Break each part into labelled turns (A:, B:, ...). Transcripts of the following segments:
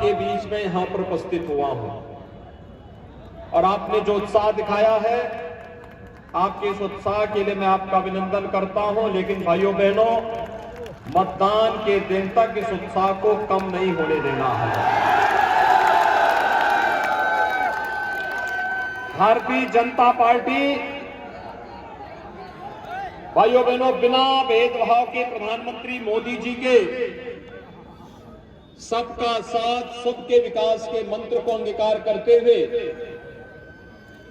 A: आपके बीच में यहां पर उपस्थित हुआ हूं और आपने जो उत्साह दिखाया है, आपके इस उत्साह के लिए मैं आपका अभिनंदन करता हूं। लेकिन भाइयों बहनों, मतदान के दिन तक इस उत्साह को कम नहीं होने देना है। भारतीय जनता पार्टी भाइयों बहनों बिना भेदभाव के प्रधानमंत्री मोदी जी के सबका साथ सबके विकास के मंत्र को अंगीकार करते हुए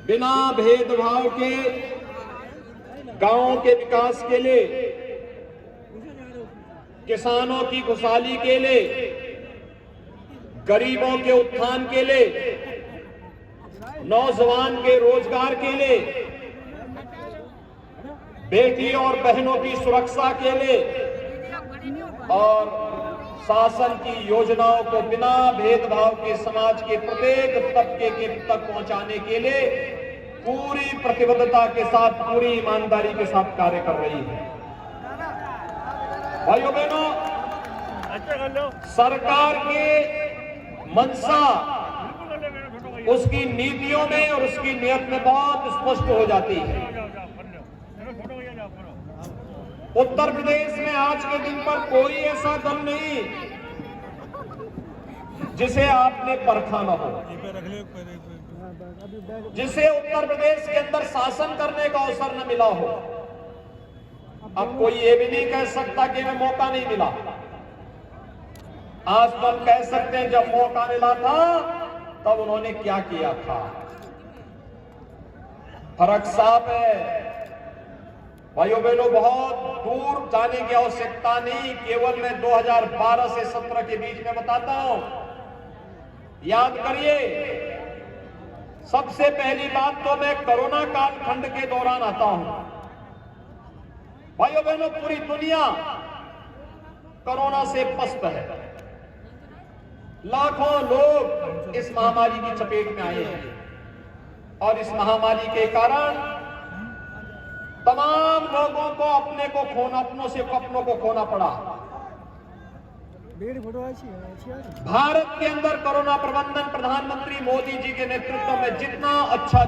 A: बिना भेदभाव के गांवों के विकास के लिए, किसानों की खुशहाली के लिए, गरीबों के उत्थान के लिए, नौजवान के रोजगार के लिए, बेटी और बहनों की सुरक्षा के लिए और शासन की योजनाओं को बिना भेदभाव के समाज के प्रत्येक तबके के तक पहुंचाने के लिए पूरी प्रतिबद्धता के साथ, पूरी ईमानदारी के साथ कार्य कर रही है। भाइयों बहनों, सरकार की मंशा उसकी नीतियों में और उसकी नियत में बहुत स्पष्ट हो जाती है। उत्तर प्रदेश में आज के दिन पर कोई ऐसा दल नहीं जिसे आपने परखा न हो, जिसे उत्तर प्रदेश के अंदर शासन करने का अवसर न मिला हो। अब कोई ये भी नहीं कह सकता कि हमें मौका नहीं मिला। आज तो हम कह सकते हैं जब मौका मिला था तब उन्होंने क्या किया था। फर्क साफ है भाइयों बहनों, बहुत दूर जाने की आवश्यकता नहीं। केवल मैं 2012 से 17 के बीच में बताता हूं। याद करिए, सबसे पहली बात तो मैं कोरोना कालखंड के दौरान आता हूं। भाइयों बहनों, पूरी दुनिया कोरोना से पस्त है। लाखों लोग इस महामारी की चपेट में आए हैं और इस महामारी के कारण तमाम लोगों को अपने को खोना, अपनों से अपनों को खोना पड़ा। भारत के अंदर कोरोना प्रबंधन प्रधानमंत्री मोदी जी के नेतृत्व में जितना अच्छा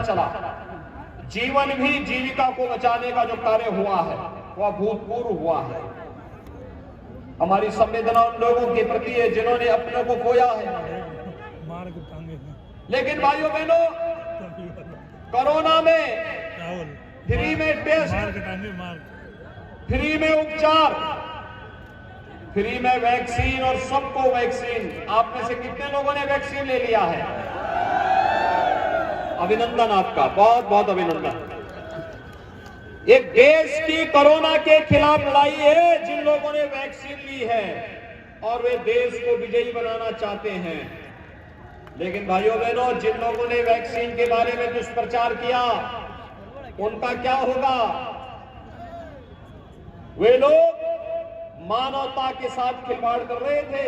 A: चला, जीवन भी जीविका को बचाने का जो कार्य हुआ है वह अभूतपूर्व हुआ है। हमारी संवेदना उन लोगों के प्रति है जिन्होंने अपनों को खोया है। लेकिन भाइयों बहनों, कोरोना में फ्री में टेस्ट, फ्री में उपचार, फ्री में वैक्सीन और सबको वैक्सीन। आप में से कितने लोगों ने वैक्सीन ले लिया है? अभिनंदन आपका, बहुत बहुत अभिनंदन। एक देश की कोरोना के खिलाफ लड़ाई है जिन लोगों ने वैक्सीन ली है और वे देश को विजयी बनाना चाहते हैं। लेकिन भाइयों बहनों, जिन लोगों ने वैक्सीन के बारे में दुष्प्रचार किया उनका क्या होगा? वे लोग मानवता के साथ खिलवाड़ कर रहे थे,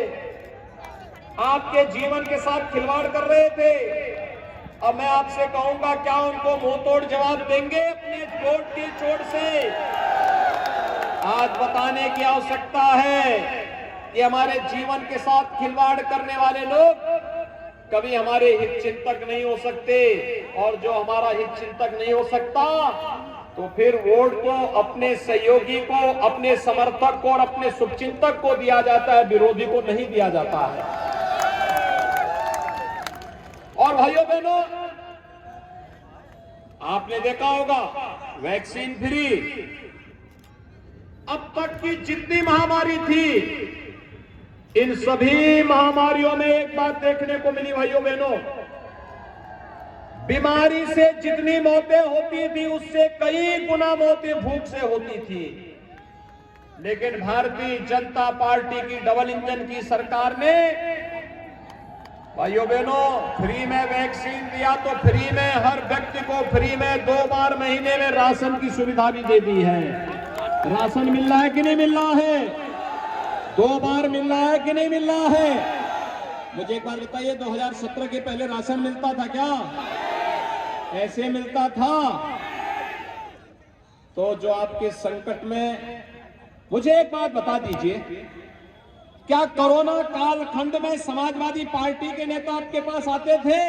A: आपके जीवन के साथ खिलवाड़ कर रहे थे। अब मैं आपसे कहूंगा, क्या उनको मुंह तोड़ जवाब देंगे अपने वोट की चोट से? आज बताने की आवश्यकता है कि हमारे जीवन के साथ खिलवाड़ करने वाले लोग कभी हमारे हित चिंतक नहीं हो सकते, और जो हमारा हित चिंतक नहीं हो सकता तो फिर वोट को अपने सहयोगी को, अपने समर्थक को और अपने शुभचिंतक को दिया जाता है, विरोधी को नहीं दिया जाता है। और भाइयों बहनों, आपने देखा होगा वैक्सीन फ्री। अब तक की जितनी महामारी थी, इन सभी महामारियों में एक बात देखने को मिली भाइयों बहनों, बीमारी से जितनी मौतें होती थी उससे कई गुना मौतें भूख से होती थी। लेकिन भारतीय जनता पार्टी की डबल इंजन की सरकार ने भाइयों बहनों फ्री में वैक्सीन दिया, तो फ्री में हर व्यक्ति को फ्री में 2 बार महीने में राशन की सुविधा भी दे दी है। राशन मिल रहा है कि नहीं मिल रहा है? 2 बार मिल रहा है कि नहीं मिल रहा है? मुझे एक बार बताइए, 2017 के पहले राशन मिलता था क्या? ऐसे मिलता था? तो जो आपके संकट में, मुझे एक बात बता दीजिए, क्या कोरोना कालखंड में समाजवादी पार्टी के नेता आपके पास आते थे?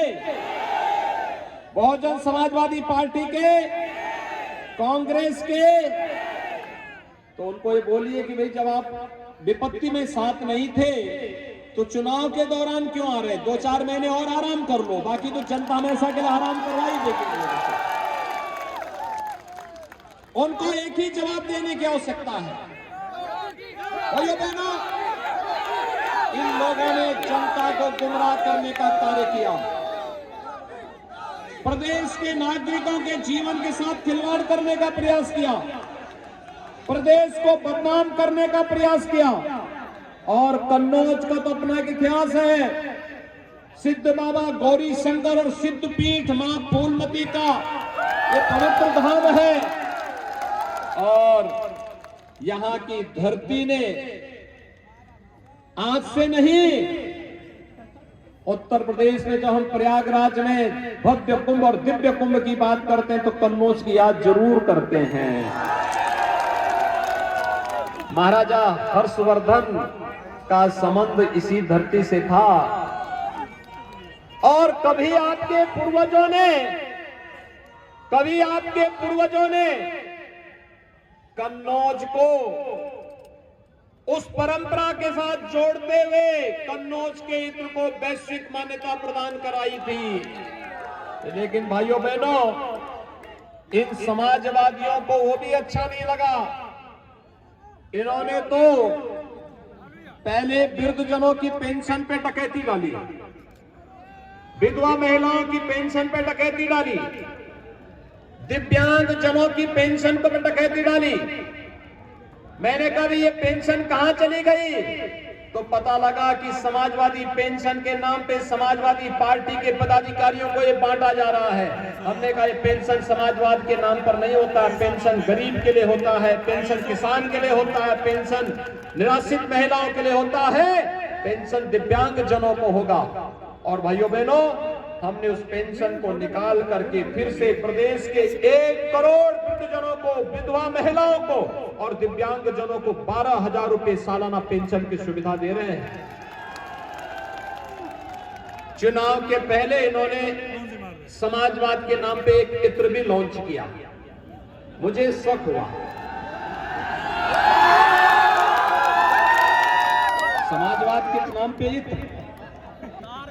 A: बहुजन समाजवादी पार्टी के, कांग्रेस के? तो उनको ये बोलिए कि भाई जब आप विपत्ति में साथ नहीं थे तो चुनाव के दौरान क्यों आ रहे? 2-4 महीने और आराम कर लो, बाकी तो जनता हमेशा के लिए आराम करवा ही देगी। उनको एक ही जवाब देने की आवश्यकता है। भैया बहनों, इन लोगों ने जनता को गुमराह करने का कार्य किया, प्रदेश के नागरिकों के जीवन के साथ खिलवाड़ करने का प्रयास किया, प्रदेश को बदनाम करने का प्रयास किया। और कन्नौज का तो अपना एक इतिहास है। सिद्ध बाबा गौरी शंकर और सिद्ध पीठ मां फूलमती का ये पवित्र धाम है, और यहां की धरती ने आज से नहीं, उत्तर प्रदेश में जब हम प्रयागराज में भव्य कुंभ और दिव्य कुंभ की बात करते हैं तो कन्नौज की याद जरूर करते हैं। महाराजा हर्षवर्धन का संबंध इसी धरती से था, और कभी आपके पूर्वजों ने कन्नौज को उस परंपरा के साथ जोड़ते हुए कन्नौज के इत्र को वैश्विक मान्यता प्रदान कराई थी। लेकिन भाइयों बहनों, इन समाजवादियों को वो भी अच्छा नहीं लगा। इन्होंने तो पहले वृद्धजनों की पेंशन पे डकैती डाली, विधवा महिलाओं की पेंशन पे डकैती डाली, दिव्यांग जनों की पेंशन पर डकैती डाली। मैंने कहा ये पेंशन कहां चली गई? तो पता लगा कि समाजवादी पेंशन के नाम पे समाजवादी पार्टी के पदाधिकारियों को ये बांटा जा रहा है। हमने कहा ये पेंशन समाजवाद के नाम पर नहीं होता, पेंशन गरीब के लिए होता है, पेंशन किसान के लिए होता है, पेंशन निराश्रित महिलाओं के लिए होता है, पेंशन दिव्यांग जनों को होगा। और भाइयों बहनों, हमने उस पेंशन को निकाल करके फिर से प्रदेश के 1 करोड़ वृद्धजनों को, विधवा महिलाओं को और दिव्यांग जनों को 12,000 रुपए सालाना पेंशन की सुविधा दे रहे हैं। चुनाव के पहले इन्होंने समाजवाद के नाम पे एक इत्र भी लॉन्च किया। मुझे शक हुआ, समाजवाद के नाम पे इत्र,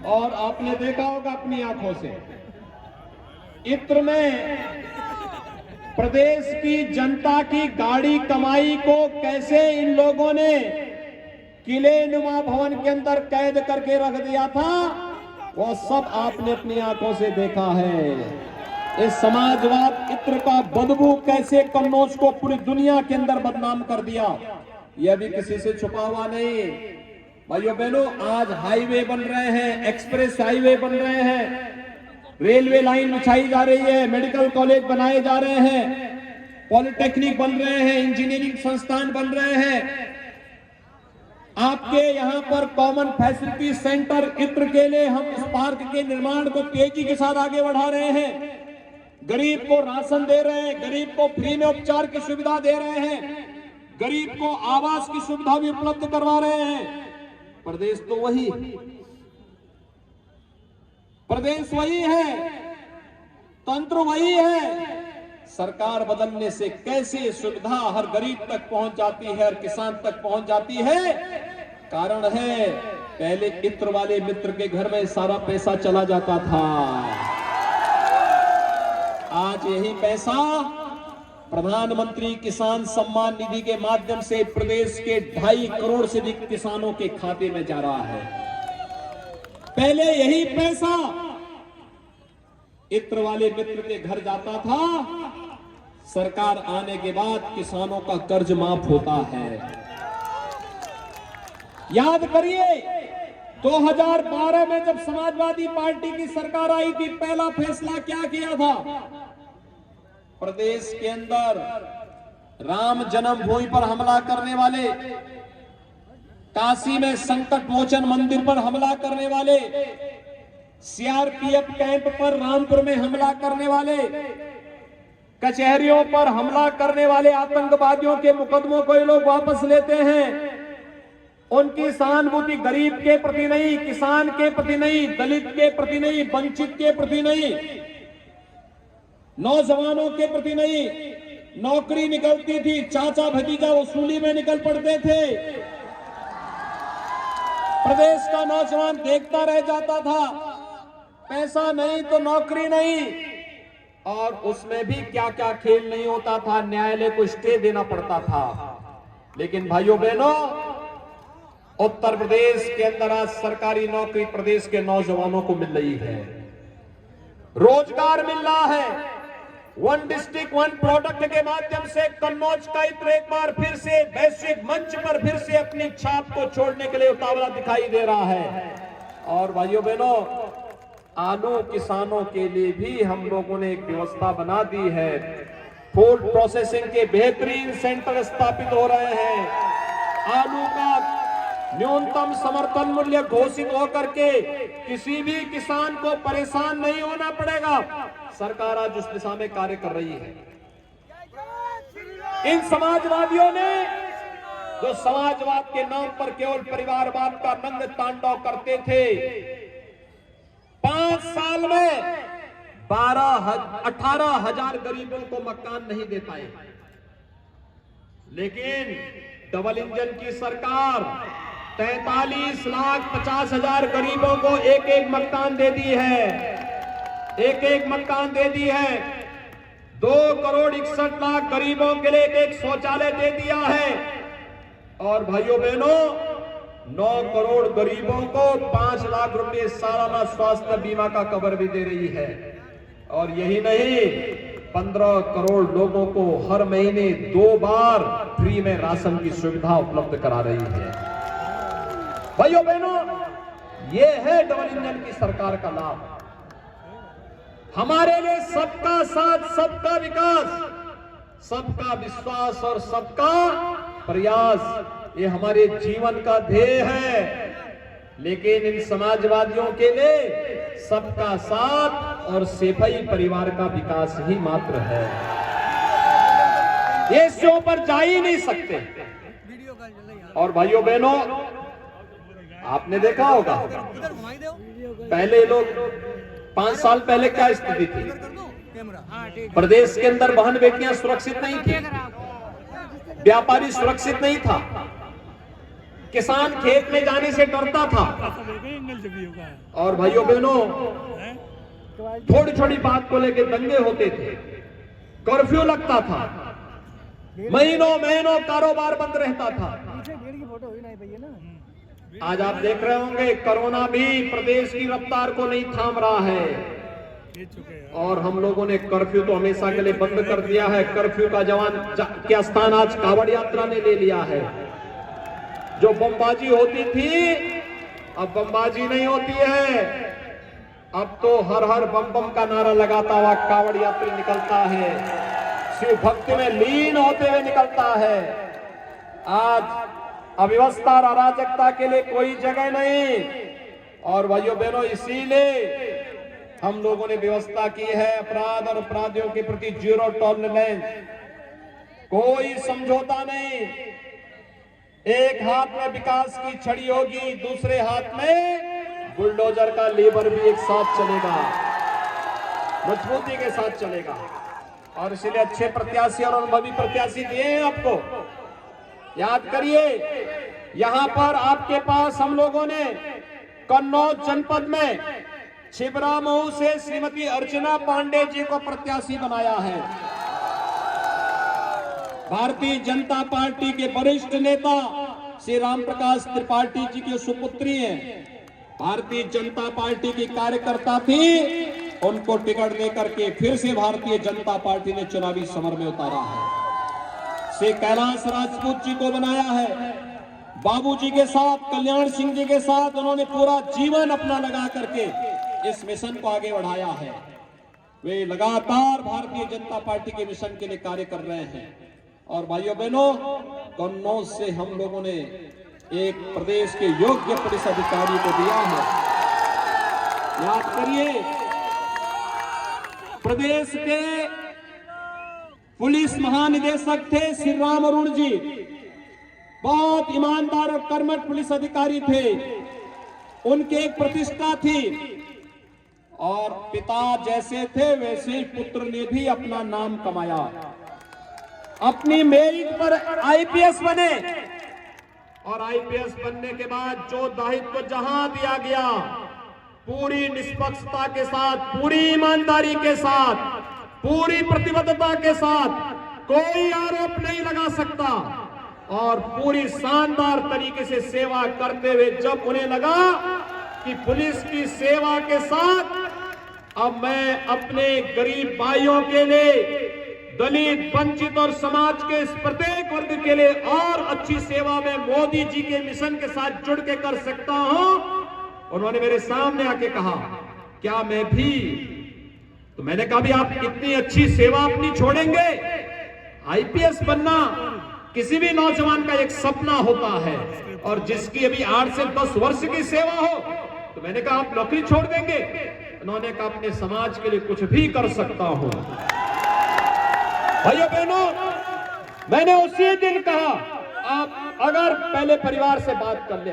A: और आपने देखा होगा अपनी आंखों से, इत्र में प्रदेश की जनता की गाड़ी कमाई को कैसे इन लोगों ने किले नुमा भवन के अंदर कैद करके रख दिया था, वो सब आपने अपनी आंखों से देखा है। इस समाजवाद इत्र का बदबू कैसे कन्नौज को पूरी दुनिया के अंदर बदनाम कर दिया, यह भी किसी से छुपा हुआ नहीं। भाइयों बहनों, आज हाईवे बन रहे हैं, एक्सप्रेस हाईवे बन रहे हैं, रेलवे लाइन बिछाई जा रही है, मेडिकल कॉलेज बनाए जा रहे हैं, पॉलिटेक्निक बन रहे हैं, इंजीनियरिंग संस्थान बन रहे हैं। आपके यहां पर कॉमन फैसिलिटी सेंटर इत्र के लिए हम इस पार्क के निर्माण को तेजी के साथ आगे बढ़ा रहे हैं। गरीब को राशन दे रहे हैं, गरीब को फ्री में उपचार की सुविधा दे रहे हैं, गरीब को आवास की सुविधा भी उपलब्ध करवा रहे हैं। प्रदेश तो वही, प्रदेश वही है, तंत्र वही है। सरकार बदलने से कैसे सुविधा हर गरीब तक पहुंच जाती है, हर किसान तक पहुंच जाती है? कारण है, पहले इत्र वाले मित्र के घर में सारा पैसा चला जाता था। आज यही पैसा प्रधानमंत्री किसान सम्मान निधि के माध्यम से प्रदेश के 2.5 करोड़ से अधिक किसानों के खाते में जा रहा है। पहले यही पैसा इत्र वाले मित्र के घर जाता था, सरकार आने के बाद किसानों का कर्ज माफ होता है। याद करिए, 2012 में जब समाजवादी पार्टी की सरकार आई थी, पहला फैसला क्या किया था? प्रदेश के अंदर राम जन्मभूमि पर हमला करने वाले, काशी में संकट मोचन मंदिर पर हमला करने वाले, सीआरपीएफ कैंप पर रामपुर में हमला करने वाले, कचहरियों पर हमला करने वाले आतंकवादियों के मुकदमों को ये लोग वापस लेते हैं। उनकी सहानुभूति गरीब के प्रति नहीं, किसान के प्रति नहीं, दलित के प्रति नहीं, वंचित के प्रति नहीं, नौजवानों के प्रति नहीं। नौकरी निकलती थी, चाचा भतीजा वसूली में निकल पड़ते थे। प्रदेश का नौजवान देखता रह जाता था, पैसा नहीं तो नौकरी नहीं, और उसमें भी क्या क्या खेल नहीं होता था, न्यायालय को स्टे देना पड़ता था। लेकिन भाइयों बहनों, उत्तर प्रदेश के अंदर आज सरकारी नौकरी प्रदेश के नौजवानों को मिल रही है, रोजगार मिल रहा है। वन डिस्ट्रिक्ट वन प्रोडक्ट के माध्यम से कन्नौज का इत्र एक बार फिर से वैश्विक मंच पर फिर से अपनी छाप को छोड़ने के लिए उतावला दिखाई दे रहा है। और भाइयों बहनों, आलू किसानों के लिए भी हम लोगों ने एक व्यवस्था बना दी है। फूड प्रोसेसिंग के बेहतरीन सेंटर स्थापित हो रहे हैं। आलू का न्यूनतम समर्थन मूल्य घोषित होकर के किसी भी किसान को परेशान नहीं होना पड़ेगा। सरकार आज उस दिशा में कार्य कर रही है। इन समाजवादियों ने जो समाजवाद के नाम पर केवल परिवारवाद का नंग तांडव करते थे, 5 साल में 18,000 गरीबों को मकान नहीं दे पाए। लेकिन डबल इंजन की सरकार 43,50,000 गरीबों को एक एक मकान दे दी है, एक एक मकान दे दी है। 2,61,00,000 गरीबों के लिए एक शौचालय दे दिया है। और भाइयों बहनों, 9 करोड़ गरीबों को 5 लाख रुपए सालाना स्वास्थ्य बीमा का कवर भी दे रही है। और यही नहीं, 15 करोड़ लोगों को हर महीने 2 बार फ्री में राशन की सुविधा उपलब्ध करा रही है। भाइयों बहनों, ये है डबल इंजन की सरकार का लाभ। हमारे लिए सबका साथ, सबका विकास, सबका विश्वास और सबका प्रयास, ये हमारे जीवन का ध्येय है। लेकिन इन समाजवादियों के लिए सबका साथ और सिपाही परिवार का विकास ही मात्र है। ये इससे ऊपर जा ही नहीं सकते। और भाइयों बहनों, आपने देखा होगा पहले लोग 5 साल पहले क्या स्थिति थी, प्रदेश के अंदर बहन बेटियां सुरक्षित नहीं थी, व्यापारी सुरक्षित नहीं था, किसान खेत में जाने से डरता था। और भाइयों बहनों, थोड़ी छोटी बात को लेकर दंगे होते थे, कर्फ्यू लगता था, महीनों महीनों कारोबार बंद रहता था। आज आप देख रहे होंगे, कोरोना भी प्रदेश की रफ्तार को नहीं थाम रहा है। और हम लोगों ने कर्फ्यू तो हमेशा के लिए बंद कर दिया है। कर्फ्यू का क्या स्थान आज कांवड़ यात्रा ने ले लिया है। जो बमबाजी होती थी, अब बमबाजी नहीं होती है। अब तो हर हर बम बम का नारा लगाता हुआ कांवड़ यात्री निकलता है, शिव भक्ति में लीन होते हुए निकलता है। आज अव्यवस्था और अराजकता के लिए कोई जगह नहीं। और भाइयों बहनों, इसीलिए हम लोगों ने व्यवस्था की है अपराध और अपराधियों के प्रति 0 टॉलरेंस, कोई समझौता नहीं। एक हाथ में विकास की छड़ी होगी, दूसरे हाथ में बुलडोजर का लेबर भी एक साथ चलेगा, मजबूती के साथ चलेगा। और इसलिए अच्छे प्रत्याशी और अनुभवी प्रत्याशी दिए हैं आपको। याद करिए, यहां पर आपके पास हम लोगों ने कन्नौज जनपद में छिबरामऊ से श्रीमती अर्चना पांडे जी को प्रत्याशी बनाया है। भारतीय जनता पार्टी के वरिष्ठ नेता श्री राम प्रकाश त्रिपाठी जी की सुपुत्री हैं। भारतीय जनता पार्टी की कार्यकर्ता थी, उनको टिकट देकर के फिर से भारतीय जनता पार्टी ने चुनावी समर में उतारा है। श्री कैलाश राजपूत जी को बनाया है। बाबूजी के साथ, कल्याण सिंह जी के साथ उन्होंने पूरा जीवन अपना लगा करके इस मिशन को आगे बढ़ाया है। वे लगातार भारतीय जनता पार्टी के मिशन के लिए कार्य कर रहे हैं। और भाइयों बहनों, कन्नौज से हम लोगों ने एक प्रदेश के योग्य पुलिस अधिकारी को दिया है। याद करिए, प्रदेश के पुलिस महानिदेशक थे श्री राम अरुण जी, बहुत ईमानदार और कर्मठ पुलिस अधिकारी थे, उनकी एक प्रतिष्ठा थी और पिता जैसे थे वैसे ही पुत्र ने भी अपना नाम कमाया। अपनी मेरिट पर आईपीएस बने और आईपीएस बनने के बाद जो दायित्व जहां दिया गया, पूरी निष्पक्षता के साथ, पूरी ईमानदारी के साथ, पूरी प्रतिबद्धता के साथ, कोई आरोप नहीं लगा सकता और पूरी शानदार तरीके से सेवा करते हुए जब उन्हें लगा कि पुलिस की सेवा के साथ अब मैं अपने गरीब भाइयों के लिए, दलित, वंचित और समाज के इस प्रत्येक वर्ग के लिए और अच्छी सेवा में मोदी जी के मिशन के साथ जुड़ के कर सकता हूं, उन्होंने मेरे सामने आके कहा क्या मैं भी, तो मैंने कहा भी आप इतनी अच्छी सेवा अपनी छोड़ेंगे? आईपीएस बनना किसी भी नौजवान का एक सपना होता है और जिसकी अभी 8 से 10 वर्ष की सेवा हो, तो मैंने कहा आप नौकरी छोड़ देंगे? उन्होंने कहा अपने समाज के लिए कुछ भी कर सकता हूं। भाइयों बहनों, मैंने उसी दिन कहा आप अगर पहले परिवार से बात कर ले।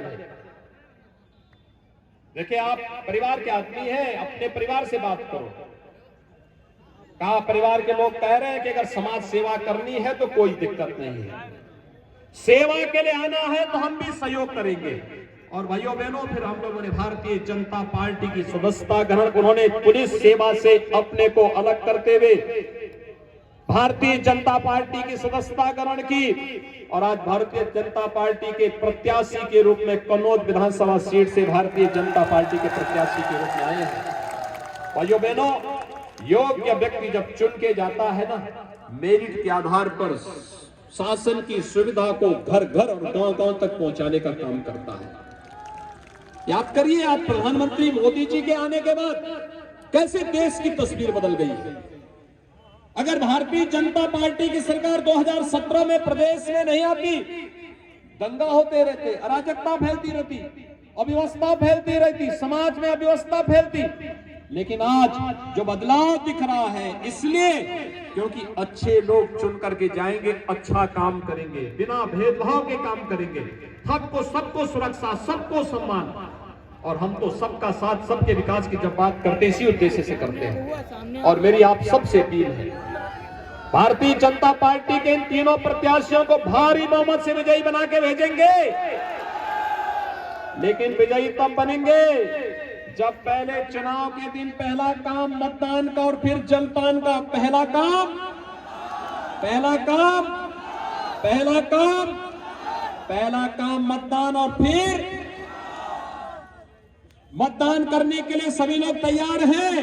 A: देखिए आप परिवार के आदमी हैं, अपने परिवार से बात करो। कहा परिवार के लोग कह रहे हैं कि अगर समाज सेवा करनी है तो कोई दिक्कत नहीं है, सेवा के लिए आना है तो हम भी सहयोग करेंगे। और भाइयों बहनों, फिर हम लोगों ने भारतीय जनता पार्टी की सदस्यता ग्रहण, उन्होंने पुलिस सेवा से अपने को अलग करते हुए भारतीय जनता पार्टी की सदस्यता ग्रहण की और आज भारतीय जनता पार्टी के प्रत्याशी के रूप में कन्नौज विधानसभा सीट से भारतीय जनता पार्टी के प्रत्याशी के रूप में आए हैं। भाइयों बहनों, योग्य व्यक्ति जब चुन के जाता है ना, मेरिट के आधार पर शासन की सुविधा को घर घर और गांव गांव तक पहुंचाने का काम करता है। याद करिए आज प्रधानमंत्री मोदी जी के आने के बाद कैसे देश की तस्वीर बदल गई है। अगर भारतीय जनता पार्टी की सरकार 2017 में प्रदेश में नहीं आती, दंगा होते रहते, अराजकता फैलती रहती, अव्यवस्था फैलती रहती, समाज में अव्यवस्था फैलती। लेकिन आज जो बदलाव दिख रहा है इसलिए क्योंकि अच्छे लोग चुन करके जाएंगे, अच्छा काम करेंगे, बिना भेदभाव के काम करेंगे, सबको सुरक्षा, सबको सम्मान, और हम तो सबका साथ, सबके विकास की जब बात करते इसी उद्देश्य से करते हैं। और मेरी आप सबसे अपील है, भारतीय जनता पार्टी के इन तीनों प्रत्याशियों को भारी बहुमत से विजयी बना के भेजेंगे, लेकिन विजयी तब बनेंगे जब पहले चुनाव के दिन पहला काम मतदान का और फिर जलपान का, पहला काम मतदान और फिर मतदान करने के लिए सभी लोग तैयार हैं।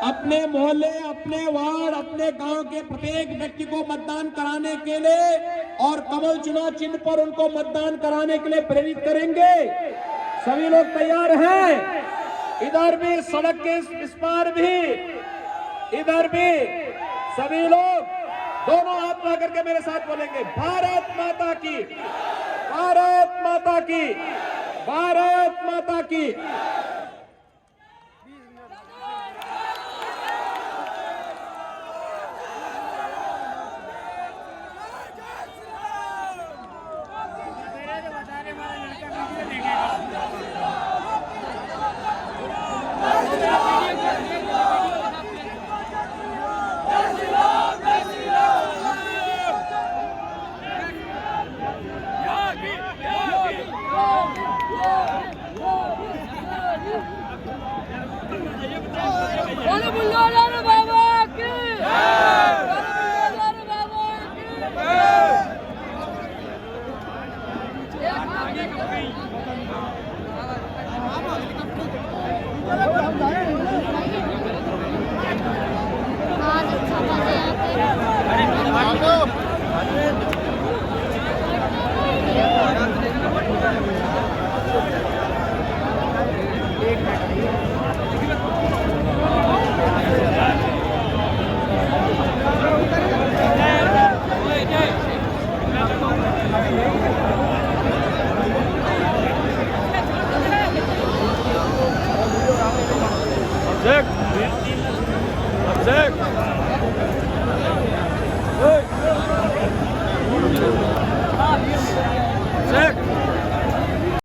A: अपने मोहल्ले, अपने वार्ड, अपने गांव के प्रत्येक व्यक्ति को मतदान कराने के लिए और कमल चुनाव चिन्ह पर उनको मतदान कराने के लिए प्रेरित करेंगे। सभी लोग तैयार हैं? इधर भी सड़क के इस पार भी, इधर भी सभी लोग दोनों हाथ ला करके मेरे साथ बोलेंगे भारत माता की, भारत माता की, भारत माता की।